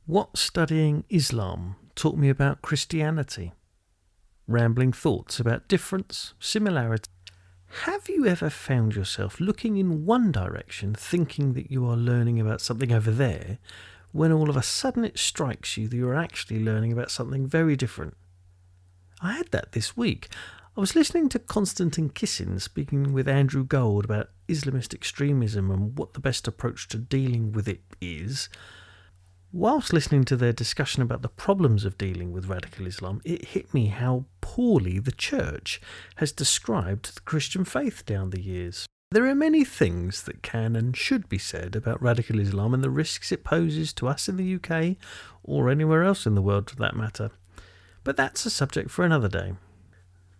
What studying Islam taught me about Christianity. Rambling thoughts about difference, similarity. Have you ever found yourself looking in one direction, thinking that you are learning about something over there, when all of a sudden it strikes you that you are actually learning about something very different? I had that this week. I was listening to Konstantin Kissin speaking with Andrew Gold about Islamist extremism and what the best approach to dealing with it is. Whilst listening to their discussion about the problems of dealing with radical Islam, it hit me how poorly the Church has described the Christian faith down the years. There are many things that can and should be said about radical Islam and the risks it poses to us in the UK, or anywhere else in the world for that matter. But that's a subject for another day.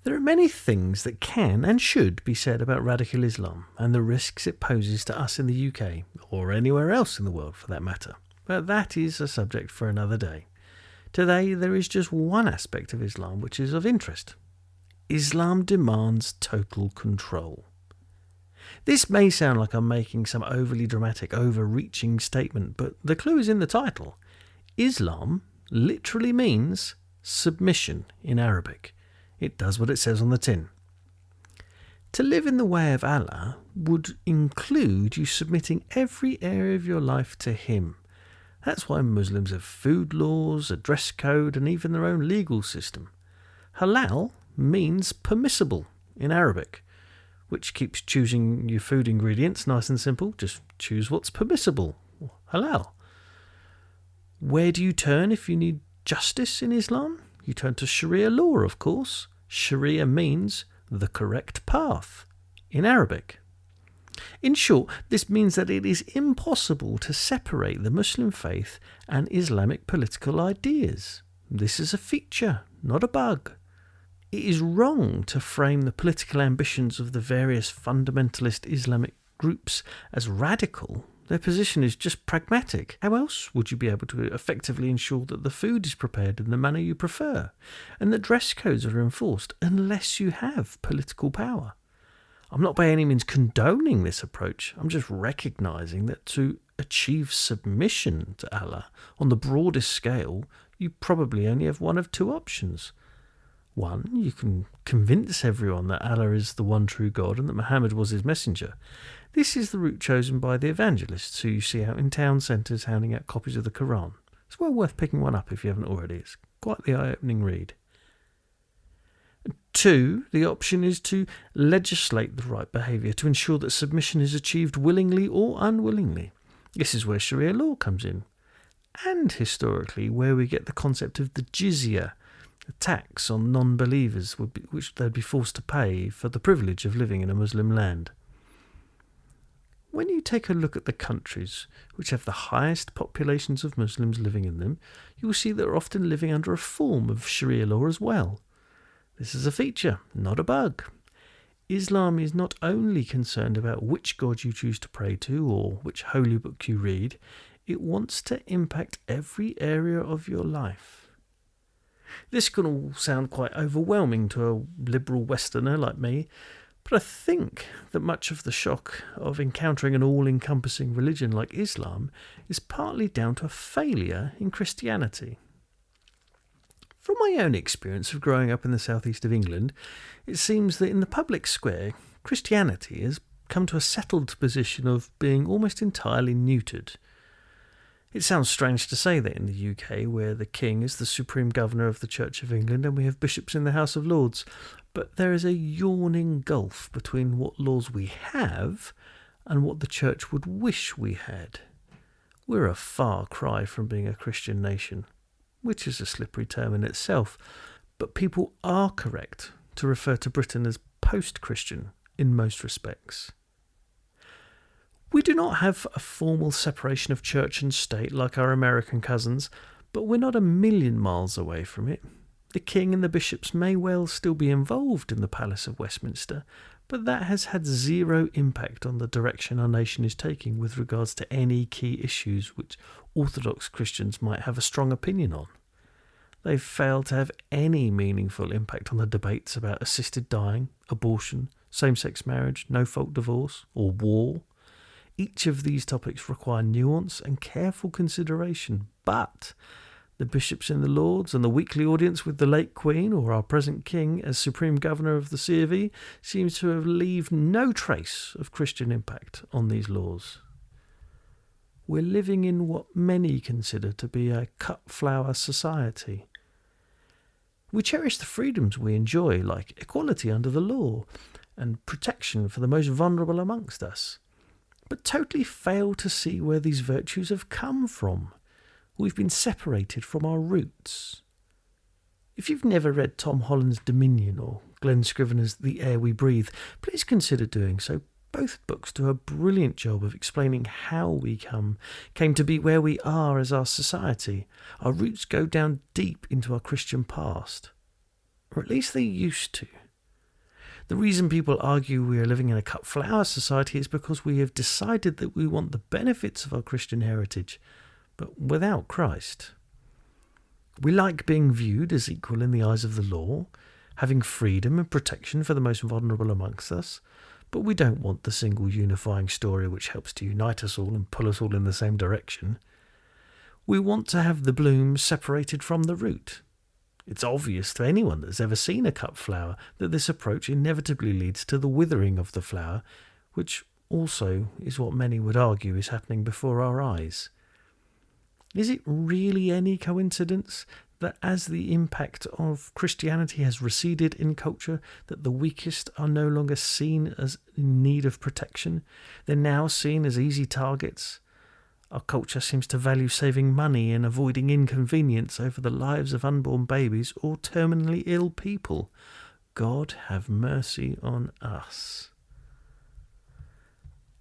There are many things that can and should be said about radical Islam and the risks it poses to us in the UK, or anywhere else in the world for that matter. But that is a subject for another day. Today there is just one aspect of Islam which is of interest. Islam demands total control. This may sound like I'm making some overly dramatic, overreaching statement, but the clue is in the title. Islam literally means submission in Arabic. It does what it says on the tin. To live in the way of Allah would include you submitting every area of your life to Him. That's why Muslims have food laws, a dress code, and even their own legal system. Halal means permissible in Arabic, which keeps choosing your food ingredients nice and simple. Just choose what's permissible. Halal. Where do you turn if you need justice in Islam? You turn to Sharia law, of course. Sharia means the correct path in Arabic. In short, this means that it is impossible to separate the Muslim faith and Islamic political ideas. This is a feature, not a bug. It is wrong to frame the political ambitions of the various fundamentalist Islamic groups as radical. Their position is just pragmatic. How else would you be able to effectively ensure that the food is prepared in the manner you prefer and that dress codes are enforced unless you have political power? I'm not by any means condoning this approach. I'm just recognising that to achieve submission to Allah on the broadest scale, you probably only have one of two options. One, you can convince everyone that Allah is the one true God and that Muhammad was his messenger. This is the route chosen by the evangelists who you see out in town centres handing out copies of the Quran. It's well worth picking one up if you haven't already. It's quite the eye-opening read. Two, the option is to legislate the right behaviour to ensure that submission is achieved willingly or unwillingly. This is where Sharia law comes in. And historically, where we get the concept of the jizya, a tax on non-believers which they'd be forced to pay for the privilege of living in a Muslim land. When you take a look at the countries which have the highest populations of Muslims living in them, you will see that they're often living under a form of Sharia law as well. This is a feature, not a bug. Islam is not only concerned about which God you choose to pray to or which holy book you read, it wants to impact every area of your life. This can all sound quite overwhelming to a liberal Westerner like me, but I think that much of the shock of encountering an all-encompassing religion like Islam is partly down to a failure in Christianity. From my own experience of growing up in the southeast of England, it seems that in the public square, Christianity has come to a settled position of being almost entirely neutered. It sounds strange to say that in the UK, where the King is the supreme governor of the Church of England and we have bishops in the House of Lords, but there is a yawning gulf between what laws we have and what the Church would wish we had. We're a far cry from being a Christian nation, which is a slippery term in itself, but people are correct to refer to Britain as post-Christian in most respects. We do not have a formal separation of church and state like our American cousins, but we're not a million miles away from it. The King and the bishops may well still be involved in the Palace of Westminster, but that has had zero impact on the direction our nation is taking with regards to any key issues which Orthodox Christians might have a strong opinion on. They've failed to have any meaningful impact on the debates about assisted dying, abortion, same-sex marriage, no-fault divorce, or war. Each of these topics require nuance and careful consideration But the bishops in the Lords and the weekly audience with the late Queen or our present King as Supreme Governor of the C of E seems to have left no trace of Christian impact on these laws. We're living in what many consider to be a cut flower society. We cherish the freedoms we enjoy, like equality under the law and protection for the most vulnerable amongst us, but totally fail to see where these virtues have come from. We've been separated from our roots. If you've never read Tom Holland's Dominion or Glenn Scrivener's The Air We Breathe, please consider doing so. Both books do a brilliant job of explaining how we came to be where we are as our society. Our roots go down deep into our Christian past, or at least they used to. The reason people argue we are living in a cut flower society is because we have decided that we want the benefits of our Christian heritage, but without Christ. We like being viewed as equal in the eyes of the law, having freedom and protection for the most vulnerable amongst us, but we don't want the single unifying story which helps to unite us all and pull us all in the same direction. We want to have the bloom separated from the root. It's obvious to anyone that's ever seen a cut flower that this approach inevitably leads to the withering of the flower, which also is what many would argue is happening before our eyes. Is it really any coincidence that as the impact of Christianity has receded in culture, that the weakest are no longer seen as in need of protection? They're now seen as easy targets. Our culture seems to value saving money and avoiding inconvenience over the lives of unborn babies or terminally ill people. God have mercy on us.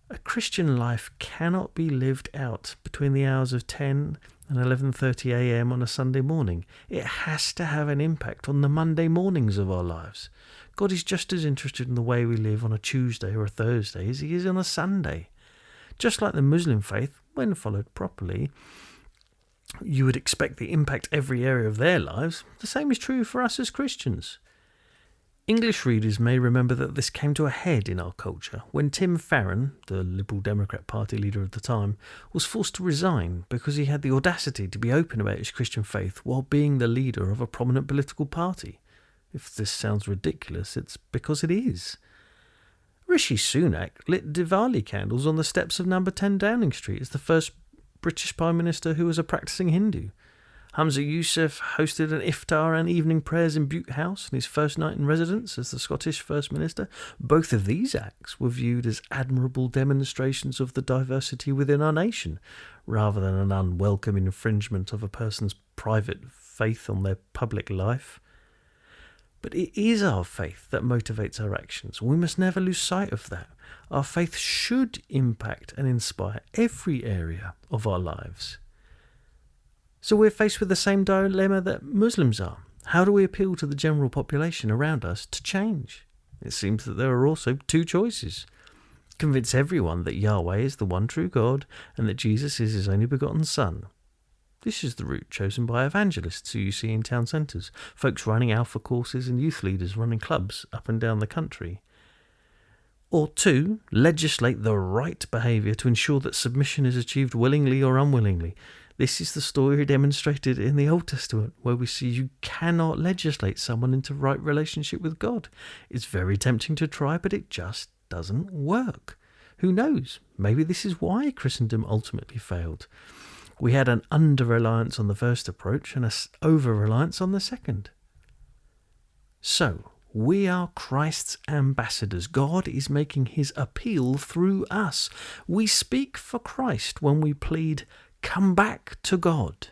A Christian life cannot be lived out between the hours of 10 and 11:30 a.m. on a Sunday morning. It has to have an impact on the Monday mornings of our lives. God is just as interested in the way we live on a Tuesday or a Thursday as he is on a Sunday. Just like the Muslim faith, when followed properly, you would expect the impact every area of their lives. The same is true for us as Christians. English readers may remember that this came to a head in our culture when Tim Farron, the Liberal Democrat Party leader of the time, was forced to resign because he had the audacity to be open about his Christian faith while being the leader of a prominent political party. If this sounds ridiculous, it's because it is. Rishi Sunak lit Diwali candles on the steps of number 10 Downing Street as the first British Prime Minister who was a practicing Hindu. Hamza Youssef hosted an iftar and evening prayers in Bute House on his first night in residence as the Scottish First Minister. Both of these acts were viewed as admirable demonstrations of the diversity within our nation, rather than an unwelcome infringement of a person's private faith on their public life. But it is our faith that motivates our actions. We must never lose sight of that. Our faith should impact and inspire every area of our lives. So we're faced with the same dilemma that Muslims are. How do we appeal to the general population around us to change? It seems that there are also two choices. Convince everyone that Yahweh is the one true God and that Jesus is his only begotten Son. This is the route chosen by evangelists who you see in town centres, folks running alpha courses and youth leaders running clubs up and down the country. Or two, legislate the right behaviour to ensure that submission is achieved willingly or unwillingly. This is the story demonstrated in the Old Testament, where we see you cannot legislate someone into right relationship with God. It's very tempting to try, but it just doesn't work. Who knows? Maybe this is why Christendom ultimately failed. We had an under-reliance on the first approach and an over-reliance on the second. So, we are Christ's ambassadors. God is making his appeal through us. We speak for Christ when we plead, "Come back to God."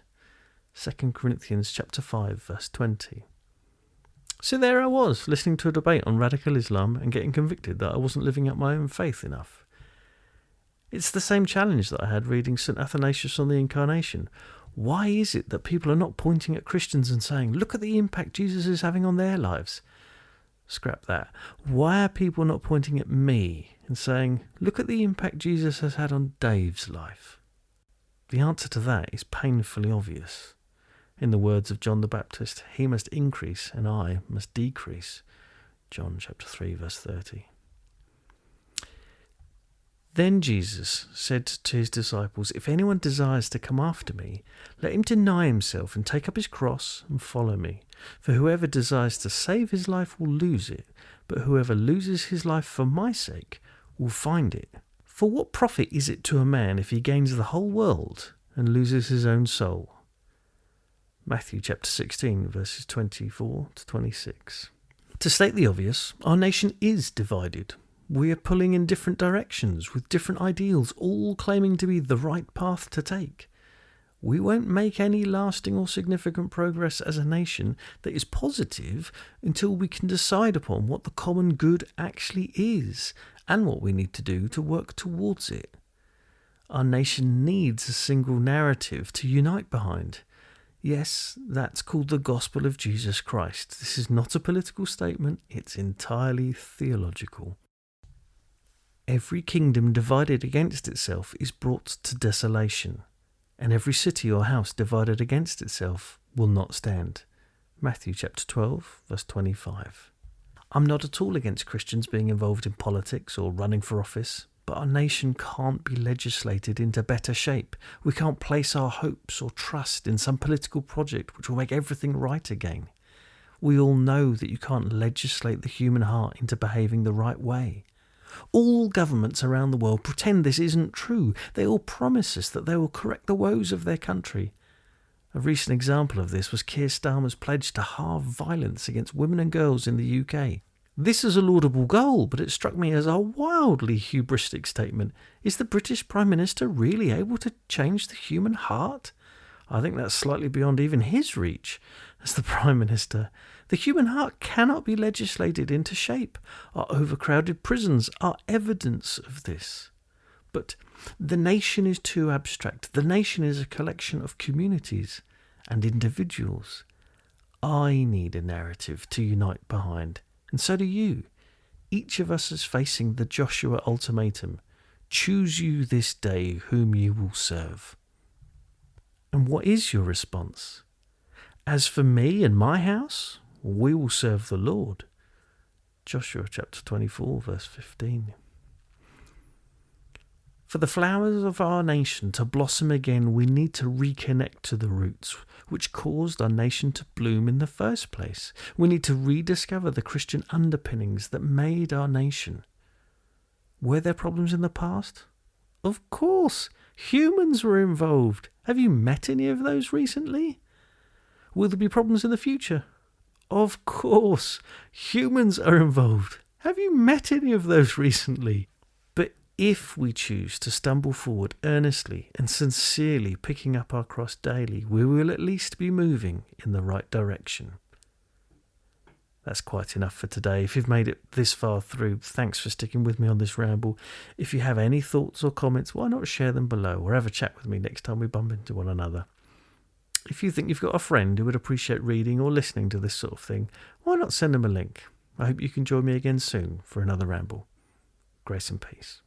2 Corinthians chapter 5, verse 20. So there I was, listening to a debate on radical Islam and getting convicted that I wasn't living up my own faith enough. It's the same challenge that I had reading St. Athanasius on the Incarnation. Why is it that people are not pointing at Christians and saying, look at the impact Jesus is having on their lives? Scrap that. Why are people not pointing at me and saying, look at the impact Jesus has had on Dave's life? The answer to that is painfully obvious. In the words of John the Baptist, he must increase and I must decrease. John chapter 3, verse 30. Then Jesus said to his disciples, "If anyone desires to come after me, let him deny himself and take up his cross and follow me. For whoever desires to save his life will lose it, but whoever loses his life for my sake will find it. For what profit is it to a man if he gains the whole world and loses his own soul?" Matthew chapter 16, verses 24 to 26. To state the obvious, our nation is divided. We are pulling in different directions with different ideals, all claiming to be the right path to take. We won't make any lasting or significant progress as a nation that is positive until we can decide upon what the common good actually is and what we need to do to work towards it. Our nation needs a single narrative to unite behind. Yes, that's called the gospel of Jesus Christ. This is not a political statement, it's entirely theological. Every kingdom divided against itself is brought to desolation, and every city or house divided against itself will not stand. Matthew chapter 12, verse 25. I'm not at all against Christians being involved in politics or running for office, but our nation can't be legislated into better shape. We can't place our hopes or trust in some political project which will make everything right again. We all know that you can't legislate the human heart into behaving the right way. All governments around the world pretend this isn't true. They all promise us that they will correct the woes of their country. A recent example of this was Keir Starmer's pledge to halve violence against women and girls in the UK. This is a laudable goal, but it struck me as a wildly hubristic statement. Is the British Prime Minister really able to change the human heart? I think that's slightly beyond even his reach as the Prime Minister. The human heart cannot be legislated into shape. Our overcrowded prisons are evidence of this. But the nation is too abstract. The nation is a collection of communities and individuals. I need a narrative to unite behind, and so do you. Each of us is facing the Joshua ultimatum. Choose you this day whom you will serve. And what is your response? As for me and my house, we will serve the Lord. Joshua chapter 24, verse 15. For the flowers of our nation to blossom again, we need to reconnect to the roots which caused our nation to bloom in the first place. We need to rediscover the Christian underpinnings that made our nation. Were there problems in the past? Of course, humans were involved. Have you met any of those recently? Will there be problems in the future? Of course, humans are involved. Have you met any of those recently? But if we choose to stumble forward earnestly and sincerely picking up our cross daily, we will at least be moving in the right direction. That's quite enough for today. If you've made it this far through, thanks for sticking with me on this ramble. If you have any thoughts or comments, why not share them below or have a chat with me next time we bump into one another. If you think you've got a friend who would appreciate reading or listening to this sort of thing, why not send them a link? I hope you can join me again soon for another ramble. Grace and peace.